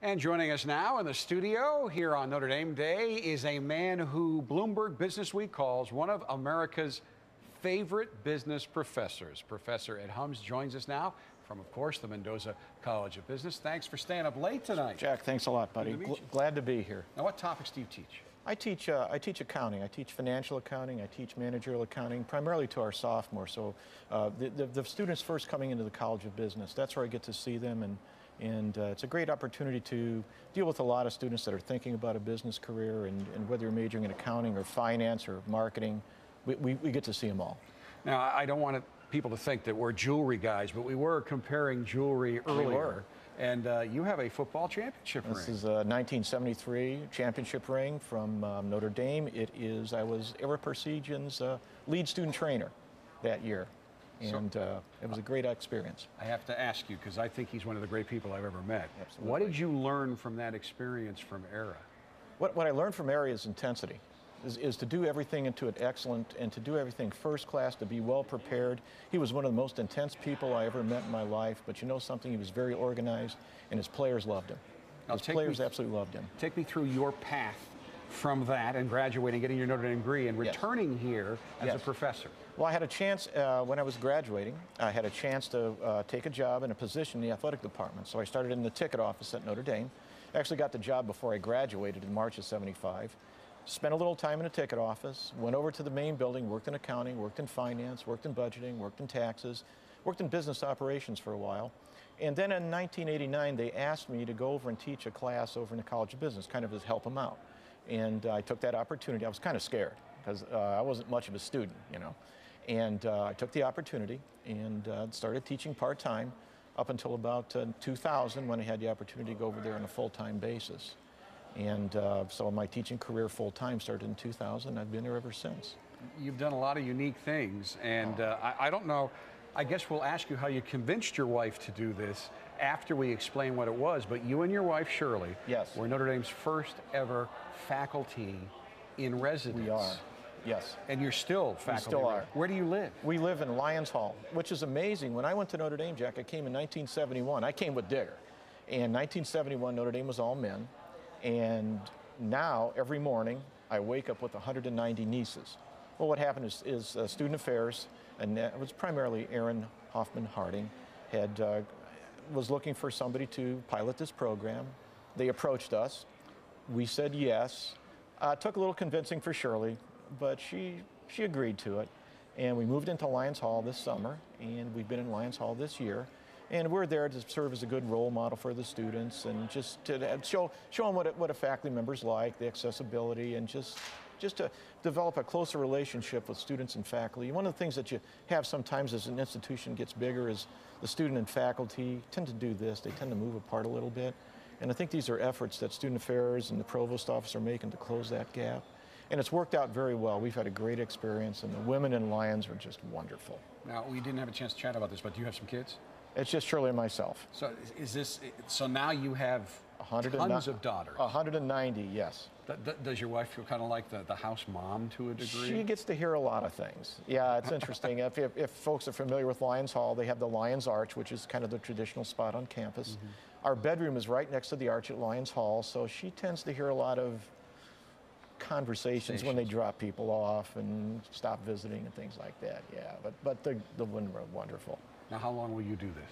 And joining us now in the studio here on Notre Dame Day is a man who Bloomberg Businessweek calls one of America's favorite business professors. Professor Ed Hums joins us now from, of course, the Mendoza College of Business. Thanks for staying up late tonight. Jack, thanks a lot, buddy. Glad to be here. Now, what topics do you teach? I teach accounting. I teach financial accounting. I teach managerial accounting, primarily to our sophomores. So the students first coming into the College of Business, that's where I get to see them, and it's a great opportunity to deal with a lot of students that are thinking about a business career, and whether you're majoring in accounting or finance or marketing, we get to see them all. Now, I don't want people to think that we're jewelry guys, but we were comparing jewelry earlier. And you have a football championship ring. This is a 1973 championship ring from Notre Dame. I was Eric Persigian's lead student trainer that year. And it was a great experience. I have to ask you, because I think he's one of the great people I've ever met. Absolutely. What did you learn from that experience from Era? What I learned from Era is intensity. Is to do everything into it excellent and to do everything first class, to be well prepared. He was one of the most intense people I ever met in my life, but you know something, he was very organized, and his players loved him. His players absolutely loved him. Take me through your path from that and graduating, getting your Notre Dame degree, and returning here as a professor. Well, I had a chance, when I was graduating, I had a chance to take a job in a position in the athletic department. So I started in the ticket office at Notre Dame. Actually got the job before I graduated in March of '75. Spent a little time in a ticket office, went over to the main building, worked in accounting, worked in finance, worked in budgeting, worked in taxes, worked in business operations for a while. And then in 1989, they asked me to go over and teach a class over in the College of Business, kind of to help them out. And I took that opportunity. I was kind of scared because I wasn't much of a student, you know. And I took the opportunity and started teaching part-time up until about 2000, when I had the opportunity to go over there on a full-time basis. And so my teaching career full-time started in 2000. I've been there ever since. You've done a lot of unique things, and I don't know, I guess we'll ask you how you convinced your wife to do this after we explain what it was, but you and your wife, Shirley, were Notre Dame's first ever faculty in residence. We are, yes. And you're still faculty. We still are. Where do you live? We live in Lions Hall, which is amazing. When I went to Notre Dame, Jack, I came in 1971. I came with Digger. In 1971, Notre Dame was all men. And now, every morning, I wake up with 190 nieces. Well, what happened is Student Affairs, and it was primarily Aaron Hoffman Harding, was looking for somebody to pilot this program. They approached us. We said yes. Took a little convincing for Shirley, but she agreed to it. And we moved into Lions Hall this summer, and we've been in Lions Hall this year. And we're there to serve as a good role model for the students, and just to show them what a faculty member's like, the accessibility, and just to develop a closer relationship with students and faculty. One of the things that you have sometimes as an institution gets bigger is the student and faculty tend to do this. They tend to move apart a little bit. And I think these are efforts that Student Affairs and the Provost Office are making to close that gap. And it's worked out very well. We've had a great experience, and the women in Lions are just wonderful. Now, we didn't have a chance to chat about this, but do you have some kids? It's just Shirley and myself. So now you have tons of daughters. 190, yes. Does your wife feel kind of like the house mom to a degree? She gets to hear a lot of things. Yeah, it's interesting. If folks are familiar with Lions Hall, they have the Lions Arch, which is kind of the traditional spot on campus. Mm-hmm. Our bedroom is right next to the arch at Lions Hall, so she tends to hear a lot of conversations when they drop people off and stop visiting and things like that. Yeah, but the women are wonderful. Now, how long will you do this?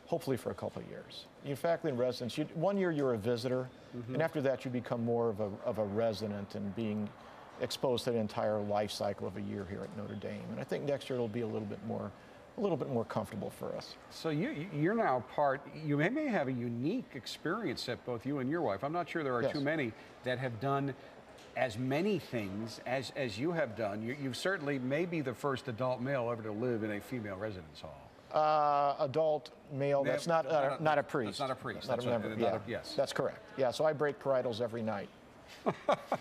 Hopefully for a couple of years. You're faculty in residence. 1 year you're a visitor, and after that you become more of a resident and being exposed to the entire life cycle of a year here at Notre Dame. And I think next year it'll be a little bit more comfortable for us. So you're now you may have a unique experience at both you and your wife. I'm not sure there are too many that have done as many things as you have done. You certainly may be the first adult male ever to live in a female residence hall. Adult male, that's not a priest. That's not a priest. That's not a member. Yes. That's correct. Yeah, so I break parietals every night.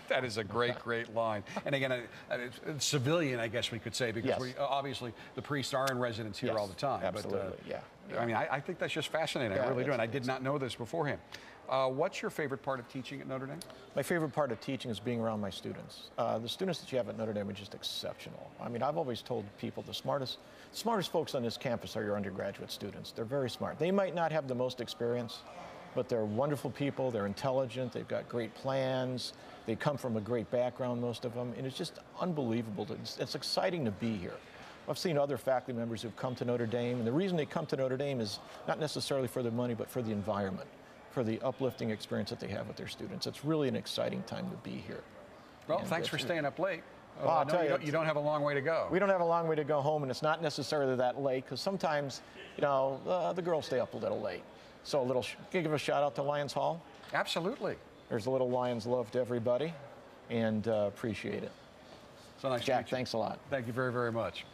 That is a great line. And again, a civilian, I guess we could say, because obviously the priests are in residence here all the time. Absolutely, but, I mean, I think that's just fascinating. I really do, and I did not know this beforehand. What's your favorite part of teaching at Notre Dame? My favorite part of teaching is being around my students. The students that you have at Notre Dame are just exceptional. I mean, I've always told people the smartest folks on this campus are your undergraduate students. They're very smart. They might not have the most experience, but they're wonderful people. They're intelligent. They've got great plans. They come from a great background, most of them, and it's just unbelievable. It's exciting to be here. I've seen other faculty members who've come to Notre Dame, and the reason they come to Notre Dame is not necessarily for the money, but for the environment, for the uplifting experience that they have with their students. It's really an exciting time to be here. Well, thanks for staying up late. Well, I'll tell you don't have a long way to go. We don't have a long way to go home, and it's not necessarily that late, because sometimes, you know, the girls stay up a little late. So can you give a shout out to Lions Hall? Absolutely. There's a little Lions love to everybody, and appreciate it. So nice Jack, to meet you. thanks a lot. Thank you very, very much.